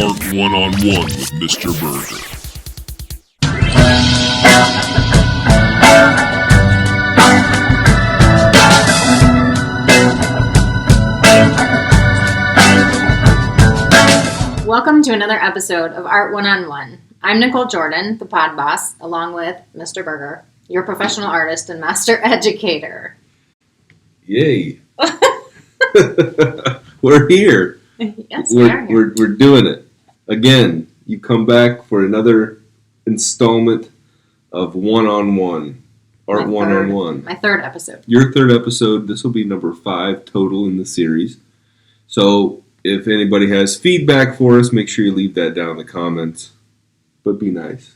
Art One-on-One with Mr.Burgher. Welcome to another episode of Art One-on-One. I'm Nichole Jordan, the pod boss, along with Mr. Burgher, your professional artist and master educator. Yay. We're here. Yes, we are here. We're doing it. Again, you come back for another installment of One-on-One. Art One-on-One. My third episode. Your third episode. This will be number 5 total in the series. So if anybody has feedback for us, make sure you leave that down in the comments. But be nice.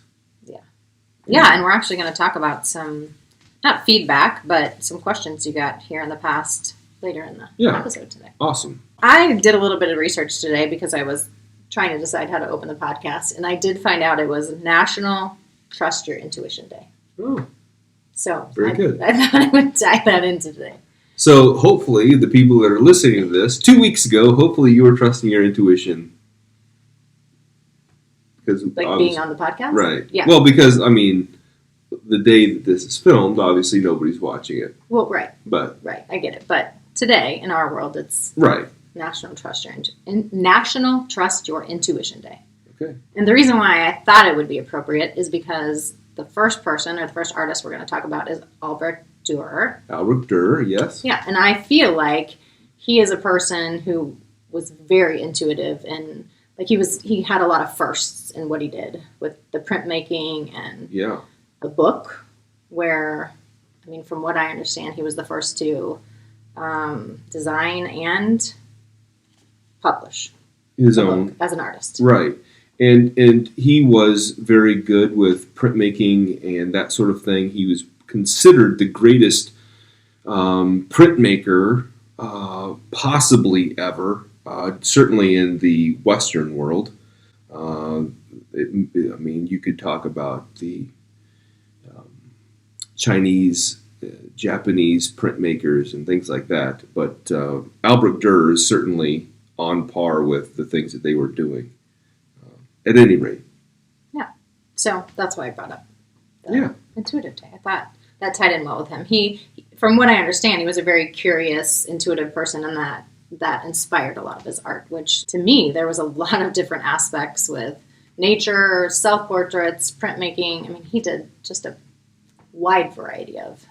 Yeah, and we're actually going to talk about some, not feedback, but some questions you got here in the past later in the episode today. Awesome. I did a little bit of research today because I was trying to decide how to open the podcast, and I did find out it was National Trust Your Intuition Day. Oh, so very good. I thought I would tie that in today. So hopefully the people that are listening to this, 2 weeks ago, hopefully you were trusting your intuition. Because being on the podcast? Right. Yeah. Well, because, I mean, the day that this is filmed, obviously nobody's watching it. Well, right. But right, I get it. But today, in our world, it's right. National Trust Your Intuition Day. Okay. And the reason why I thought it would be appropriate is because the first person, or the first artist we're going to talk about is Albrecht Dürer. Albrecht Dürer, yes. Yeah, and I feel like he is a person who was very intuitive, and like he had a lot of firsts in what he did with the printmaking and the book, where, I mean, from what I understand, he was the first to design and publish his own book as an artist. Right. And he was very good with printmaking and that sort of thing. He was considered the greatest printmaker possibly ever, certainly in the Western world. I mean, you could talk about the Chinese, Japanese printmakers and things like that. But Albrecht Dürer is certainly on par with the things that they were doing, at any rate. Yeah. So that's why I brought up the Intuitive Day. I thought that tied in well with him. He, from what I understand, he was a very curious, intuitive person, and that inspired a lot of his art, which to me, there was a lot of different aspects with nature, self-portraits, printmaking. I mean, he did just a wide variety of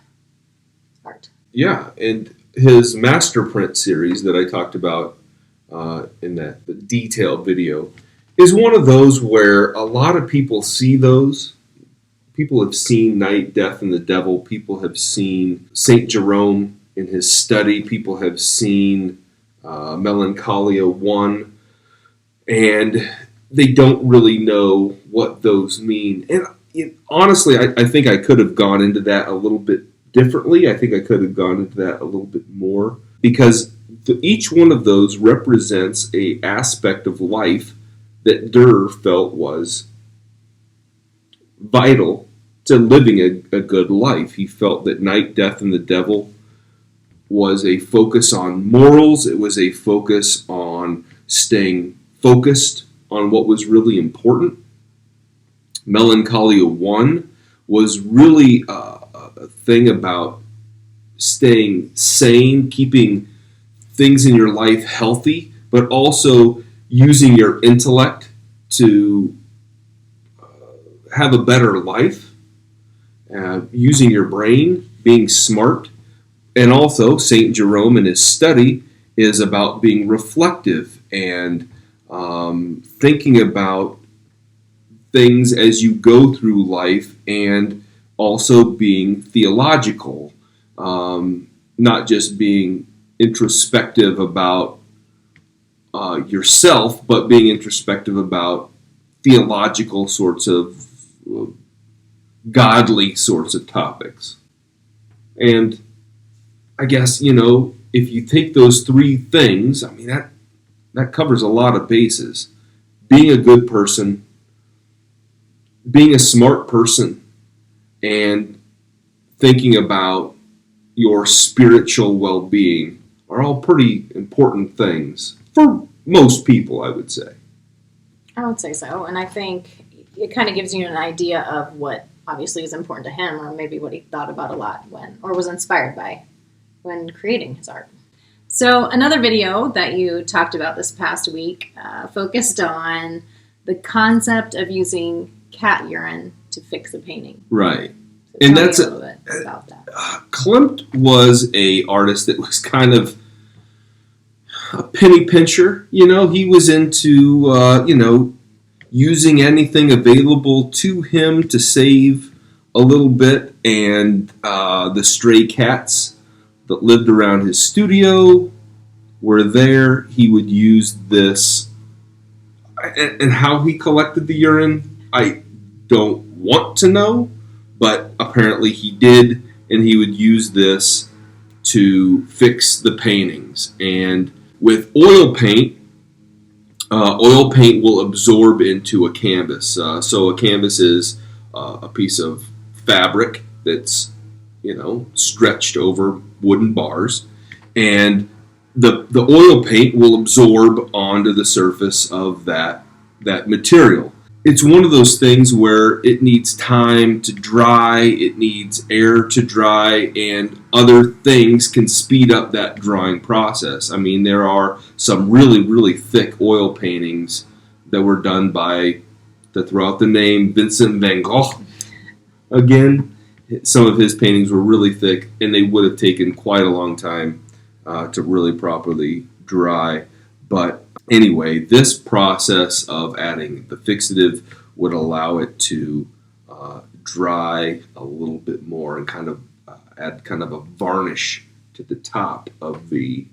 art. Yeah, and his master print series that I talked about in the detailed video is one of those where a lot of people see those. People have seen Night, Death, and the Devil. People have seen St. Jerome in his study. People have seen Melancholia 1. And they don't really know what those mean. And honestly, I think I could have gone into that a little bit differently. I think I could have gone into that a little bit more. Because each one of those represents an aspect of life that Dürer felt was vital to living a good life. He felt that Night, Death, and the Devil was a focus on morals. It was a focus on staying focused on what was really important. Melancholia 1 was really a thing about staying sane, keeping things in your life healthy, but also using your intellect to have a better life, using your brain, being smart. And also, St. Jerome in his study is about being reflective and thinking about things as you go through life, and also being theological, not just being introspective about yourself, but being introspective about theological sorts of godly sorts of topics. And I guess, if you take those 3 things, I mean, that covers a lot of bases. Being a good person, being a smart person, and thinking about your spiritual well-being are all pretty important things for most people, I would say. I would say so. And I think it kind of gives you an idea of what obviously is important to him, or maybe what he thought about a lot or was inspired by when creating his art. So another video that you talked about this past week focused on the concept of using cat urine to fix a painting. Right. So and tell that's me a little bit about that. Klimt was a artist that was kind of a penny pincher. He was into, using anything available to him to save a little bit. And the stray cats that lived around his studio were there. He would use this. And how he collected the urine, I don't want to know, but apparently he did, and he would use this to fix the paintings. And with oil paint will absorb into a canvas. So a canvas is a piece of fabric that's, stretched over wooden bars, and the oil paint will absorb onto the surface of that material. It's one of those things where it needs time to dry, it needs air to dry, and other things can speed up that drying process. I mean, there are some really, really thick oil paintings that were done by, to throw out the name, Vincent van Gogh. Again, some of his paintings were really thick, and they would have taken quite a long time to really properly dry. But anyway, this process of adding the fixative would allow it to dry a little bit more and kind of add kind of a varnish to the top of the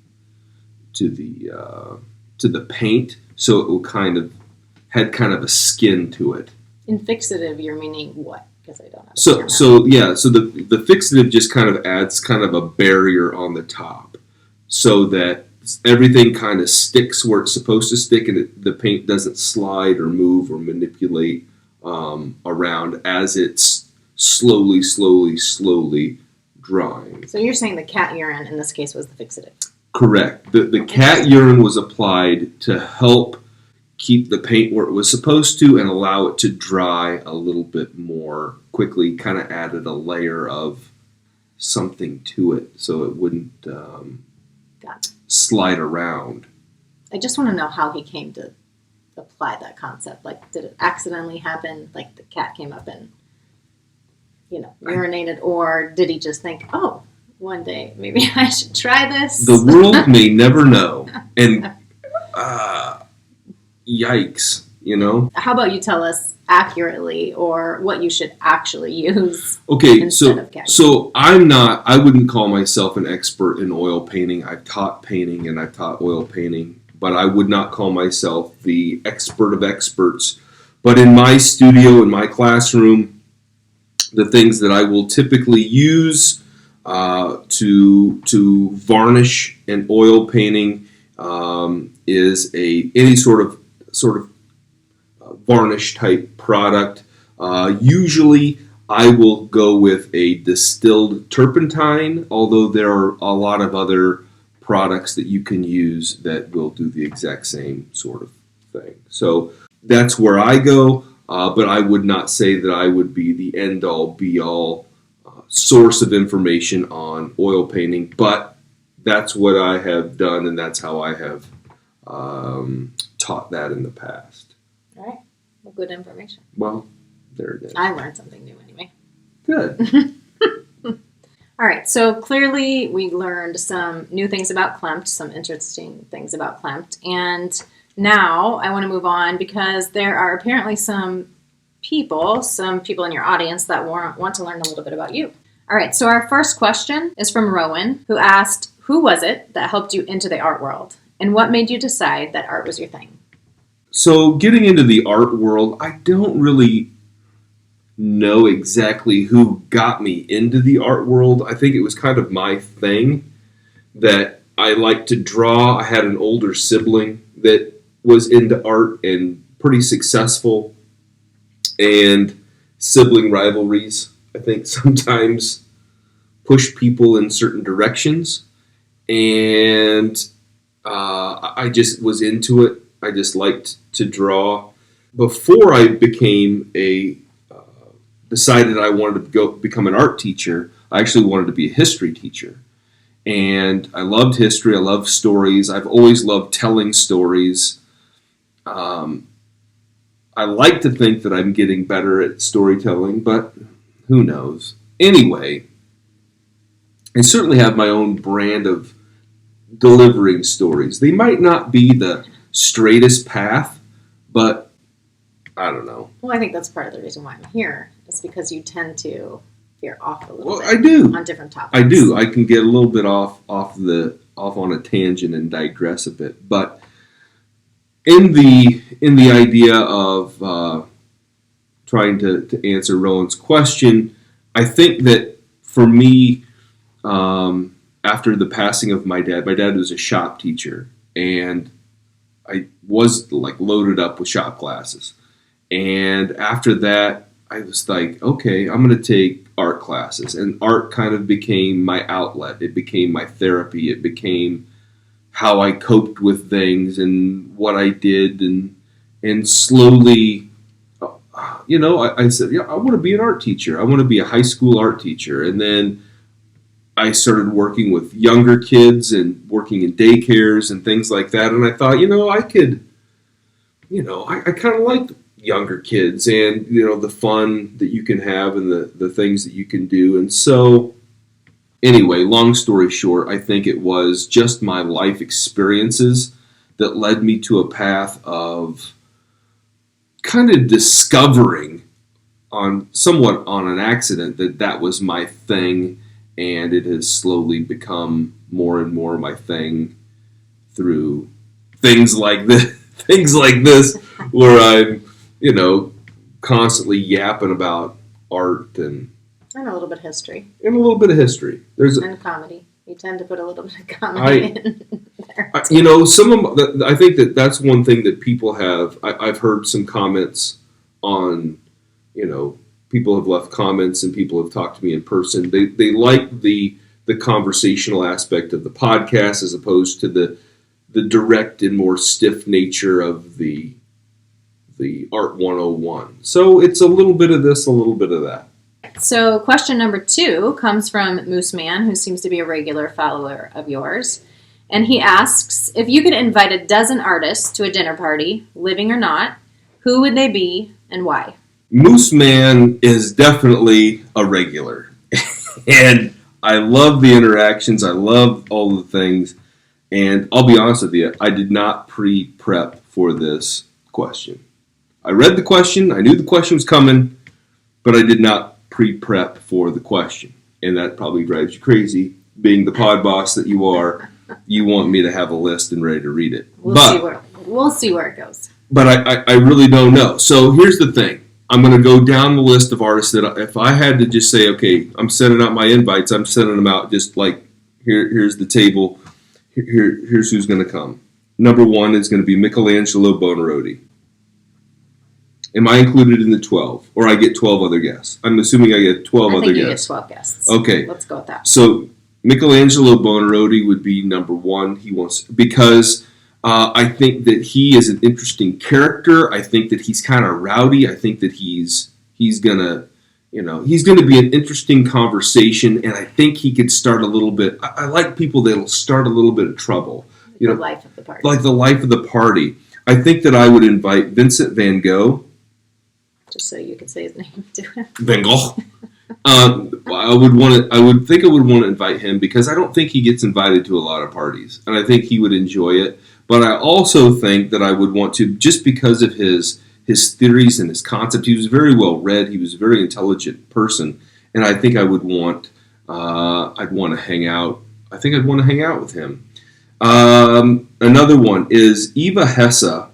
paint, so it will had kind of a skin to it. In fixative, you're meaning what? Because I don't So understand. so the fixative just kind of adds kind of a barrier on the top, so that everything kind of sticks where it's supposed to stick, and the paint doesn't slide or move or manipulate around as it's slowly drying. So you're saying the cat urine in this case was the fixative? Correct. The cat urine was applied to help keep the paint where it was supposed to and allow it to dry a little bit more quickly. Kind of added a layer of something to it so it wouldn't slide around. I just want to know how he came to apply that concept. Like, did it accidentally happen? Like the cat came up and, urinated, or did he just think, oh, one day maybe I should try this? The world may never know. And yikes, How about you tell us accurately or what you should actually use? Okay, instead of cat so I wouldn't call myself an expert in oil painting. I've taught painting and I've taught oil painting, but I would not call myself the expert of experts. But in my studio, in my classroom, the things that I will typically use to varnish an oil painting is any sort of varnish type product. Usually I will go with a distilled turpentine, although there are a lot of other products that you can use that will do the exact same sort of thing. So that's where I go, but I would not say that I would be the end-all, be-all source of information on oil painting, but that's what I have done, and that's how I have taught that in the past. All right. Well, good information. Well, there it is. I learned something new anyway. Good. All right, so clearly we learned some new things about Klimt, some interesting things about Klimt, and now I want to move on because there are apparently some people in your audience that want to learn a little bit about you. All right, so our first question is from Rowan, who asked, who was it that helped you into the art world, and what made you decide that art was your thing? So getting into the art world, I don't really know exactly who got me into the art world. I think it was kind of my thing that I liked to draw. I had an older sibling that was into art and pretty successful, and sibling rivalries, I think, sometimes push people in certain directions, and I just was into it. I just liked to draw, before I became decided I wanted to go become an art teacher, I actually wanted to be a history teacher. And I loved history. I loved stories. I've always loved telling stories. I like to think that I'm getting better at storytelling, but who knows? Anyway, I certainly have my own brand of delivering stories. They might not be the straightest path, but I don't know. Well, I think that's part of the reason why I'm here. It's because you tend to veer off a little bit. I do. On different topics. I do. I can get a little bit off on a tangent and digress a bit, but in the idea of trying to answer Rowan's question, I think that for me, after the passing of my dad was a shop teacher, and I was like loaded up with shop classes. And after that, I was like, okay, I'm going to take art classes. And art kind of became my outlet. It became my therapy. It became how I coped with things and what I did. And slowly, I said, yeah, I want to be an art teacher. I want to be a high school art teacher. And then I started working with younger kids and working in daycares and things like that. And I thought, I could, I kind of liked younger kids and, the fun that you can have and the things that you can do. And so, anyway, long story short, I think it was just my life experiences that led me to a path of kind of discovering somewhat on an accident that was my thing. And it has slowly become more and more my thing through things like this, where I'm, constantly yapping about art and a little bit of history. And a little bit of history. And comedy. You tend to put a little bit of comedy in there. I think that's one thing that people have. I've heard some comments on, people have left comments and people have talked to me in person. They like the conversational aspect of the podcast as opposed to the direct and more stiff nature of the Art 101. So it's a little bit of this, a little bit of that. So question number 2 comes from Moose Man, who seems to be a regular follower of yours. And he asks, if you could invite a dozen artists to a dinner party, living or not, who would they be and why? Moose Man is definitely a regular. And I love the interactions. I love all the things. And I'll be honest with you, I did not pre-prep for this question. I read the question. I knew the question was coming, but I did not pre-prep for the question. And that probably drives you crazy. Being the pod boss that you are, you want me to have a list and ready to read it. We'll see where it goes. But I really don't know. So here's the thing. I'm going to go down the list of artists that if I had to just say, okay, I'm sending out my invites, I'm sending them out just like, here's the table, here's who's going to come. Number 1 is going to be Michelangelo Buonarroti. Am I included in the 12? Or I get 12 other guests? I'm assuming I get 12 other guests. I think you get 12 guests. Okay. Let's go with that. So Michelangelo Buonarroti would be number 1. Because I think that he is an interesting character. I think that he's kind of rowdy. I think that he's gonna be an interesting conversation, and I think he could start a little bit. I like people that'll start a little bit of trouble. The life of the party. Like the life of the party. I think that I would invite Vincent van Gogh. Just so you could say his name to him. Van Gogh. I would want to invite him because I don't think he gets invited to a lot of parties, and I think he would enjoy it. But I also think that I would want to, just because of his theories and his concept. He was very well read. He was a very intelligent person, and I think I would want. I'd want to hang out. I think I'd want to hang out with him. Another one is Eva Hesse.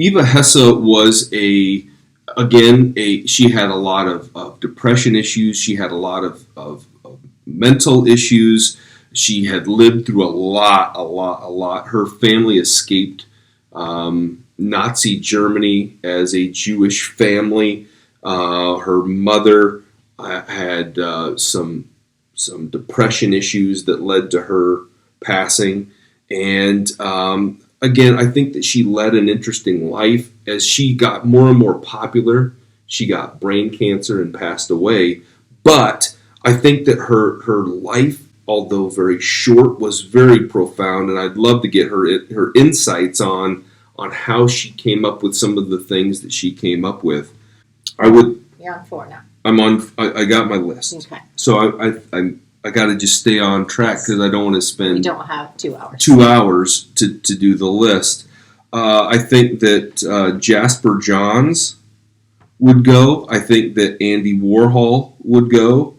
Eva Hesse was she had a lot of depression issues. She had a lot of mental issues. She had lived through a lot. Her family escaped Nazi Germany as a Jewish family. Her mother had some depression issues that led to her passing. And again, I think that she led an interesting life. As she got more and more popular, she got brain cancer and passed away. But I think that her life, although very short, was very profound, and I'd love to get her insights on how she came up with some of the things that she came up with. You're on 4 now. I got my list. Okay. So I got to just stay on track because I don't want to spend. We don't have 2 hours. 2 hours to do the list. I think that Jasper Johns would go. I think that Andy Warhol would go,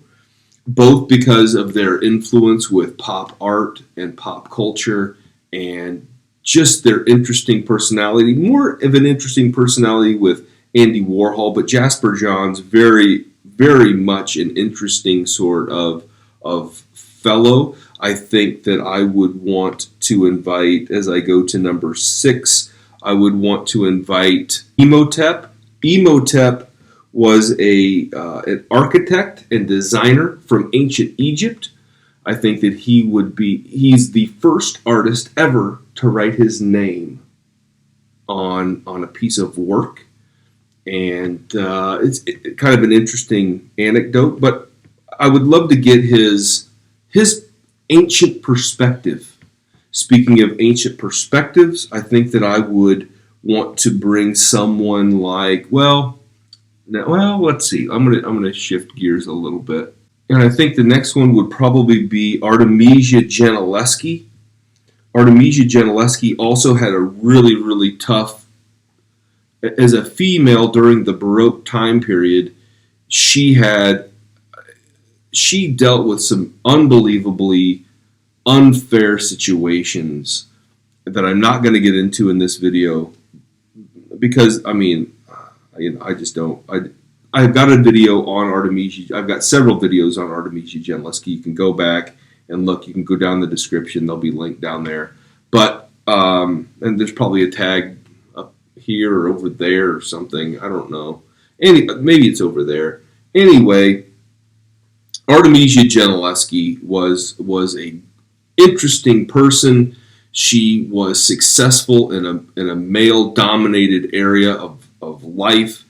both because of their influence with pop art and pop culture and just their interesting personality. More of an interesting personality with Andy Warhol, but Jasper Johns, very, very much an interesting sort of fellow. I think that I would want to invite, as I go to number 6, I would want to invite Imhotep. Imhotep was an architect and designer from ancient Egypt. I think that he's the first artist ever to write his name on a piece of work. And it's kind of an interesting anecdote, but I would love to get his ancient perspective. Speaking of ancient perspectives, I think that I would want to bring someone like, let's see. I'm gonna shift gears a little bit, and I think the next one would probably be Artemisia Gentileschi. Artemisia Gentileschi also had a really, really tough. As a female during the Baroque time period, she dealt with some unbelievably unfair situations that I'm not going to get into in this video because, I just don't. I've got a video on Artemisia. I've got several videos on Artemisia Gentileschi. You can go back and look. You can go down the description. They'll be linked down there. But, and there's probably a tag up here or over there or something. I don't know. Maybe it's over there. Anyway, Artemisia Gentileschi was a interesting person. She was successful in a male-dominated area of life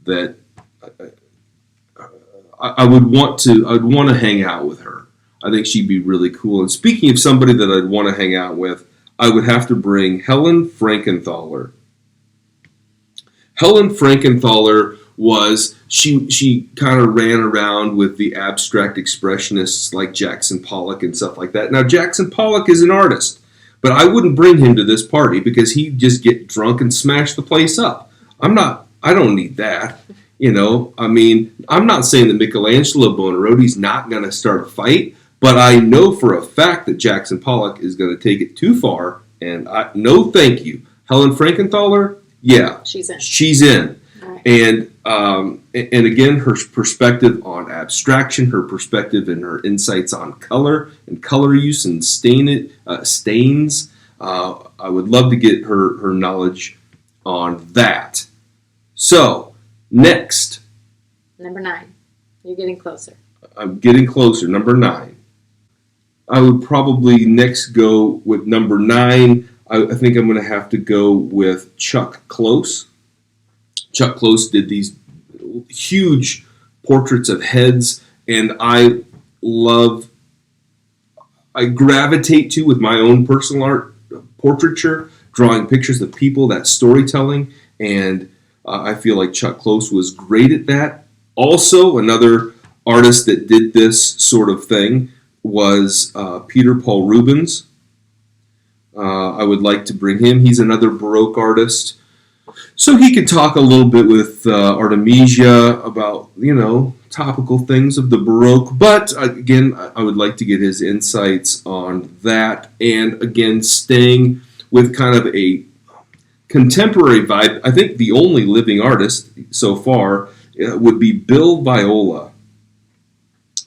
that I would want to hang out with her. I think she'd be really cool. And speaking of somebody that I'd want to hang out with, I would have to bring Helen Frankenthaler. Helen Frankenthaler she kind of ran around with the abstract expressionists like Jackson Pollock and stuff like that. Now, Jackson Pollock is an artist, but I wouldn't bring him to this party because he'd just get drunk and smash the place up. I don't need that. I'm not saying that Michelangelo Buonarroti's not going to start a fight, but I know for a fact that Jackson Pollock is going to take it too far, and no thank you. Helen Frankenthaler, yeah. She's in. Right. And again, her perspective on abstraction, her perspective and her insights on color and color use and stains. I would love to get her knowledge on that. So, next. Number 9. You're getting closer. I'm getting closer. Number 9. I would probably next go with number 9. I think I'm going to have to go with Chuck Close. Chuck Close did these huge portraits of heads, and I gravitate to, with my own personal art, portraiture, drawing pictures of people, that storytelling, and I feel like Chuck Close was great at that. Also, another artist that did this sort of thing was Peter Paul Rubens. I would like to bring him. He's another Baroque artist. So he could talk a little bit with Artemisia about, topical things of the Baroque. But again, I would like to get his insights on that. And again, staying with kind of a contemporary vibe. I think the only living artist so far would be Bill Viola.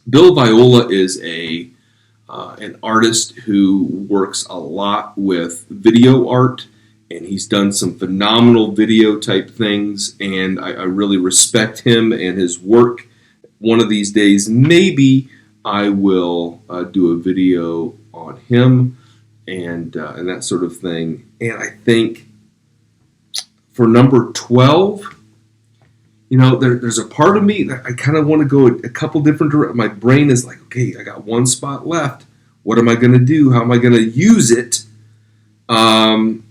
Bill Viola is an artist who works a lot with video art, and he's done some phenomenal video type things, and I really respect him and his work. One of these days, maybe I will do a video on him and that sort of thing. And I think for number 12, there's a part of me that I kind of want to go a couple different directions. My brain is like, okay, I got one spot left. What am I going to do? How am I going to use it? And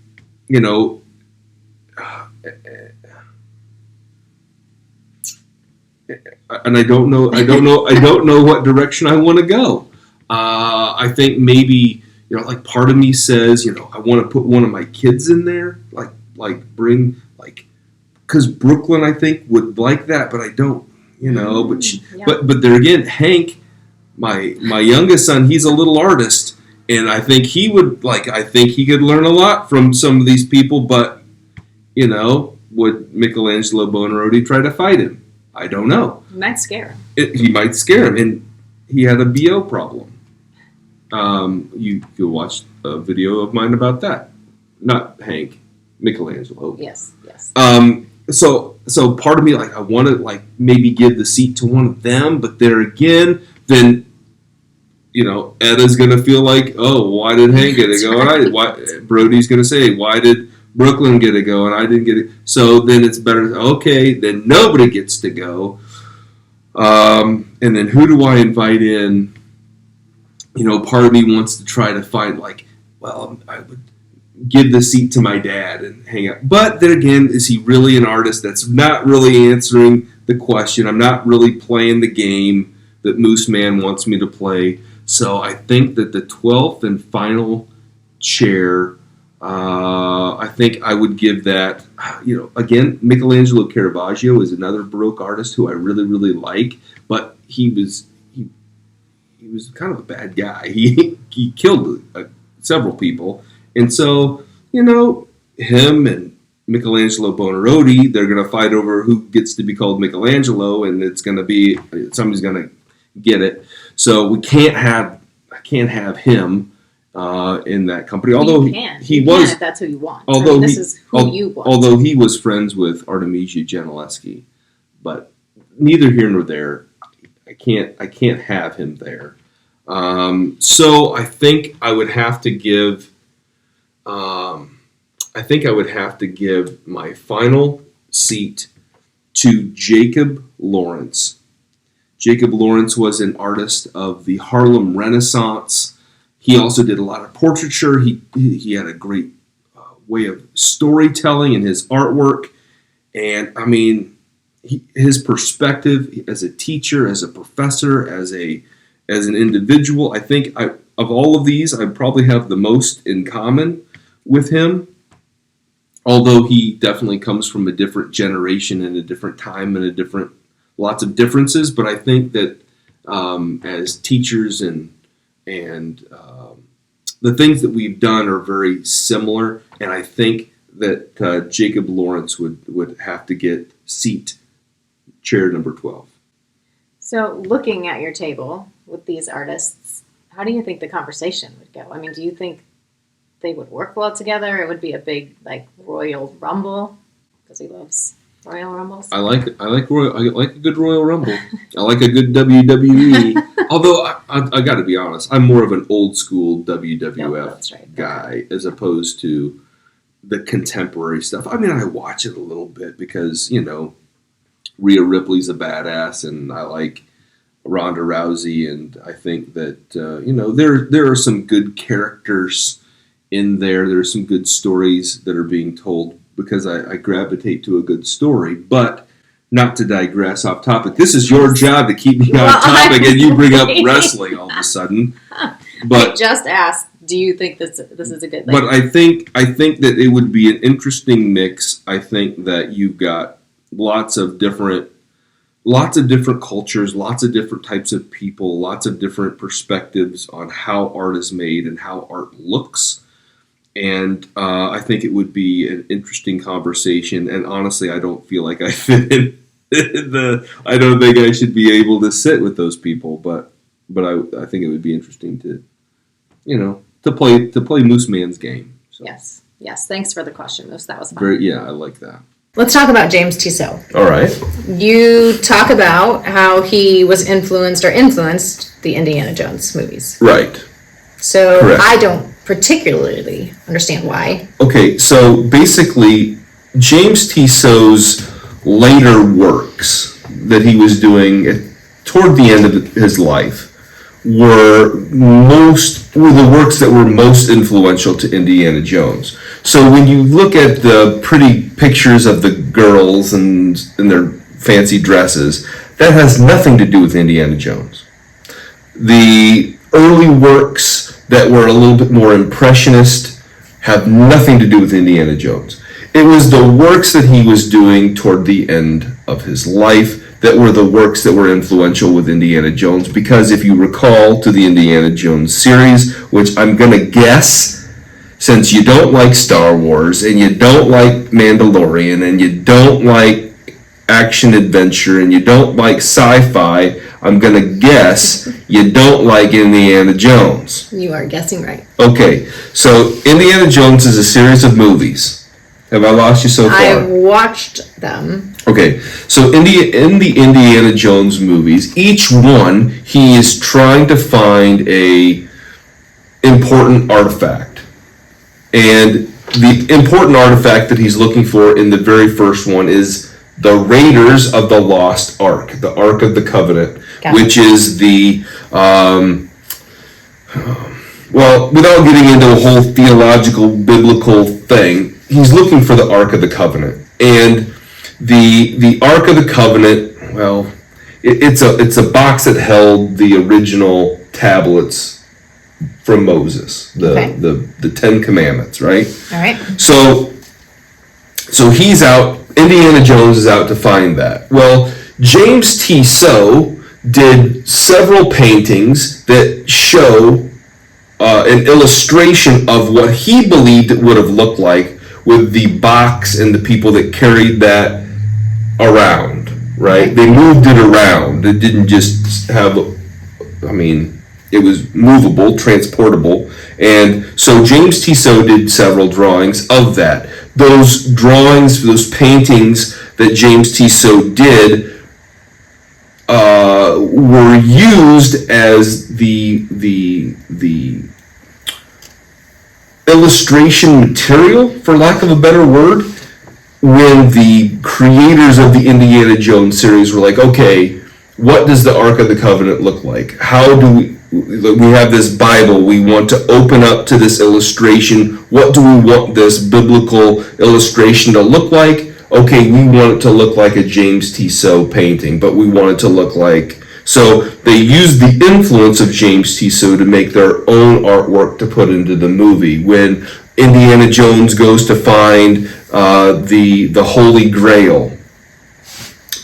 I don't know what direction I want to go. I think maybe, like part of me says, I want to put one of my kids in there, because Brooklyn, I think, would like that, but I don't, but there again, Hank, my youngest son, he's a little artist, and I think he would I think he could learn a lot from some of these people, but, would Michelangelo Buonarroti try to fight him? I don't know. He might scare him. He might scare him, and he had a BO problem. You could watch a video of mine about that. Not Hank, Michelangelo. Yes. So part of me, I want to maybe give the seat to one of them, but there again, then Edda's gonna feel like, oh, why did Hank get to go? And Brody's gonna say, why did Brooklyn get to go and I didn't get it? So then it's better. Okay, then nobody gets to go. And then who do I invite in? Part of me wants to try to find I would give the seat to my dad and hang out. But then again, is he really an artist? That's not really answering the question. I'm not really playing the game that Moose Man wants me to play. So I think that the 12th and final chair, I think I would give that, again, Michelangelo Caravaggio is another Baroque artist who I really, really like, but he was kind of a bad guy. He killed several people. And so, him and Michelangelo Buonarroti, they're going to fight over who gets to be called Michelangelo, and it's going to be, somebody's going to get it. So I can't have him in that company. Although he was, if that's who you want. Although this is who you want. Although he was friends with Artemisia Gentileschi, but neither here nor there. I can't have him there. So I think I would have to give. I think I would have to give my final seat to Jacob Lawrence. Jacob Lawrence was an artist of the Harlem Renaissance. He also did a lot of portraiture. He had a great way of storytelling in his artwork. And, I mean, his perspective as a teacher, as a professor, as an individual, I think of all of these, I probably have the most in common with him. Although he definitely comes from a different generation and a different time and lots of differences, but I think that as teachers and the things that we've done are very similar, and I think that Jacob Lawrence would have to get chair number 12. So looking at your table with these artists, how do you think the conversation would go? I mean, do you think they would work well together? It would be a big Royal Rumble because he loves Royal Rumbles. I like a good Royal Rumble. I like a good WWE. Although I got to be honest, I'm more of an old school WWF guy as opposed to the contemporary stuff. I mean, I watch it a little bit because Rhea Ripley's a badass, and I like Ronda Rousey, and I think that there are some good characters in there. There are some good stories that are being told because I gravitate to a good story, but not to digress off topic. This is your job to keep me on topic, and you bring up wrestling all of a sudden. But I just asked, do you think this is a good thing? But I think that it would be an interesting mix. I think that you've got lots of different cultures, lots of different types of people, lots of different perspectives on how art is made and how art looks. And I think it would be an interesting conversation. And honestly, I don't feel like I fit in I don't think I should be able to sit with those people. But I think it would be interesting to play Moose Man's game. So. Yes. Thanks for the question, Moose. That was fun. I like that. Let's talk about James Tissot. All right. You talk about how he influenced the Indiana Jones movies. Right. So correct. I don't particularly understand why. Okay, so basically, James Tissot's later works that he was doing toward the end of his life were the works that were most influential to Indiana Jones. So when you look at the pretty pictures of the girls and in their fancy dresses, that has nothing to do with Indiana Jones. The early works that were a little bit more impressionist have nothing to do with Indiana Jones. It was the works that he was doing toward the end of his life that were the works that were influential with Indiana Jones, because if you recall to the Indiana Jones series, which I'm going to guess, since you don't like Star Wars, and you don't like Mandalorian, and you don't like action-adventure, and you don't like sci-fi, I'm going to guess you don't like Indiana Jones. You are guessing right. Okay, so Indiana Jones is a series of movies. Have I lost you so far? I've watched them. Okay, so in the Indiana Jones movies, each one, he is trying to find a important artifact. And the important artifact that he's looking for in the very first one is the Raiders of the Lost Ark, the Ark of the Covenant, which is the, well, without getting into a whole theological, biblical thing, he's looking for the Ark of the Covenant. And the Ark of the Covenant, well, it's a box that held the original tablets from Moses, the Ten Commandments, right? All right. So he's out, Indiana Jones is out to find that. Well, James Tissot did several paintings that show an illustration of what he believed it would have looked like with the box and the people that carried that around, right? They moved it around. It didn't just have, it was movable, transportable. And so James Tissot did several drawings of that. Those drawings, those paintings that James Tissot did were used as the illustration material, for lack of a better word, when the creators of the Indiana Jones series were like, okay, what does the Ark of the Covenant look like? How do we have this Bible, we want to open up to this illustration. What do we want this biblical illustration to look like? Okay, we want it to look like a James Tissot painting, but we want it to look like... So they used the influence of James Tissot to make their own artwork to put into the movie. When Indiana Jones goes to find the Holy Grail,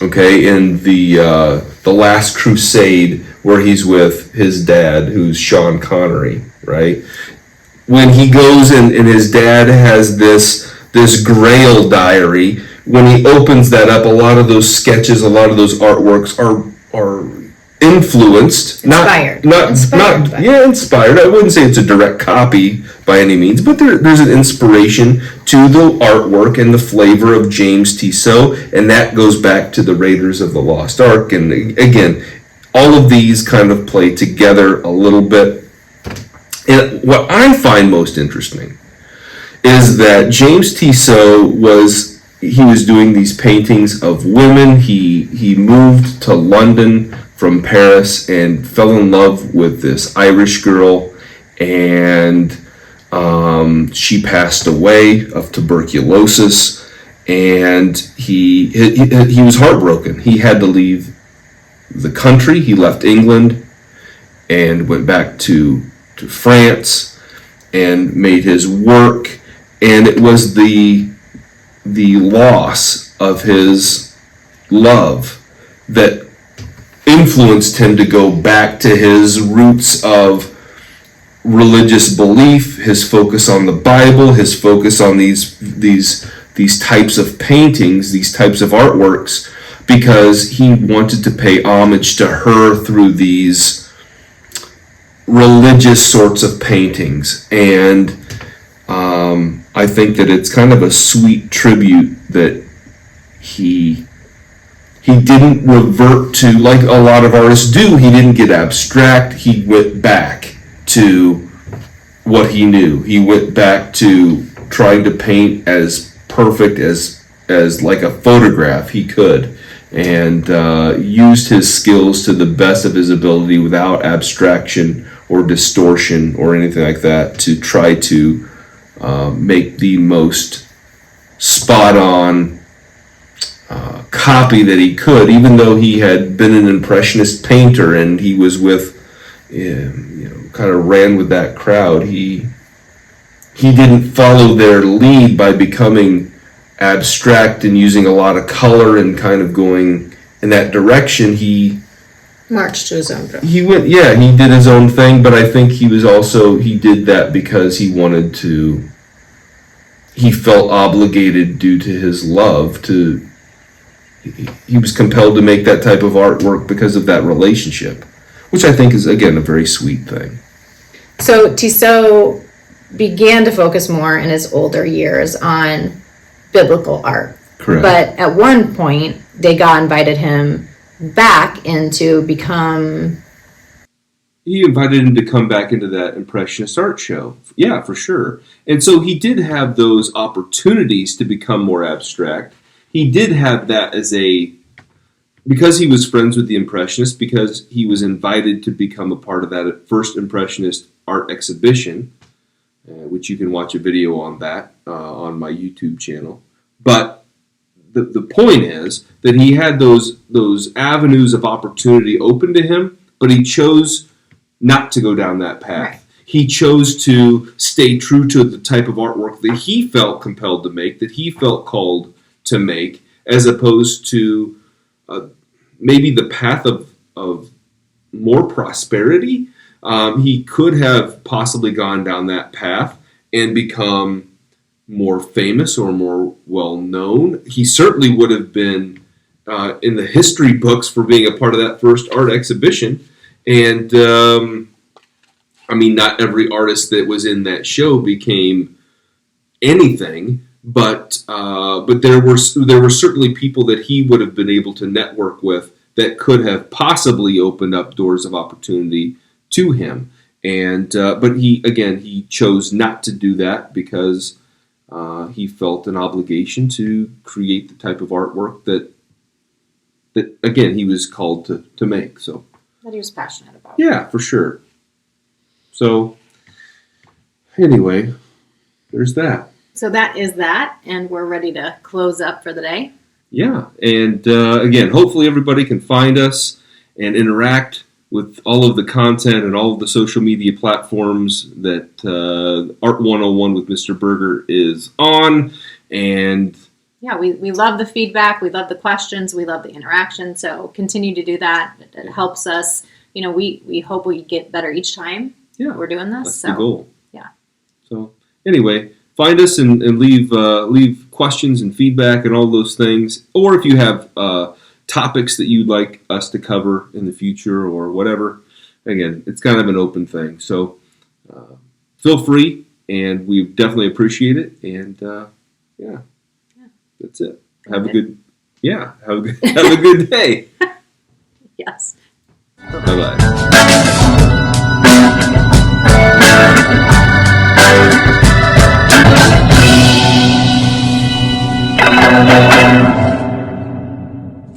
okay, in the Last Crusade, where he's with his dad, who's Sean Connery, right? When he goes and his dad has this Grail diary, when he opens that up, a lot of those sketches, a lot of those artworks are influenced, inspired. Inspired. I wouldn't say it's a direct copy by any means, but there's an inspiration to the artwork and the flavor of James Tissot, and that goes back to the Raiders of the Lost Ark. And again, all of these kind of play together a little bit. And what I find most interesting is that James Tissot was doing these paintings of women. He moved to London from Paris and fell in love with this Irish girl, and she passed away of tuberculosis, and he was heartbroken. He had to leave the country. He left England and went back to France and made his work, and it was the loss of his love that influenced him to go back to his roots of religious belief, his focus on the Bible, his focus on these types of paintings, these types of artworks, because he wanted to pay homage to her through these religious sorts of paintings. And I think that it's kind of a sweet tribute that he didn't revert to, like a lot of artists do, he didn't get abstract. He went back to what he knew. He went back to trying to paint as perfect as like a photograph he could, and used his skills to the best of his ability without abstraction or distortion or anything like that to try to make the most spot on copy that he could, even though he had been an impressionist painter and he was with, kind of ran with that crowd. He didn't follow their lead by becoming abstract and using a lot of color and kind of going in that direction. He marched to his own drum. He went, yeah, he did his own thing, but I think he did that because he wanted to, he felt obligated due to his love to, he was compelled to make that type of artwork because of that relationship, which I think is, again, a very sweet thing. So Tissot began to focus more in his older years on biblical art. Correct. But at one point, Degas invited him back into become... He invited him to come back into that Impressionist art show. Yeah, for sure. And so he did have those opportunities to become more abstract. He did have that as because he was friends with the Impressionists, because he was invited to become a part of that first Impressionist art exhibition, which you can watch a video on that on my YouTube channel. But the point is that he had those avenues of opportunity open to him, but he chose not to go down that path. Right. He chose to stay true to the type of artwork that he felt compelled to make, that he felt called to make, as opposed to maybe the path of more prosperity. He could have possibly gone down that path and become more famous or more well-known. He certainly would have been in the history books for being a part of that first art exhibition. And, not every artist that was in that show became anything, but there were certainly people that he would have been able to network with that could have possibly opened up doors of opportunity to him. And but he chose not to do that because he felt an obligation to create the type of artwork that again he was called to make. So that he was passionate about. Yeah, for sure. So anyway, there's that. So that is that, and we're ready to close up for the day. Yeah, and again, hopefully everybody can find us and interact with all of the content and all of the social media platforms that Art 101 with Mr. Burgher is on. And yeah, we love the feedback. We love the questions. We love the interaction. So continue to do that. It helps us. We hope we get better each time we're doing this. That's the goal. Yeah. So anyway, find us and leave questions and feedback and all those things. Or if you have topics that you'd like us to cover in the future or whatever, again, it's kind of an open thing. So feel free, and we definitely appreciate it. And that's it. Have a good day. Yes. Bye-bye.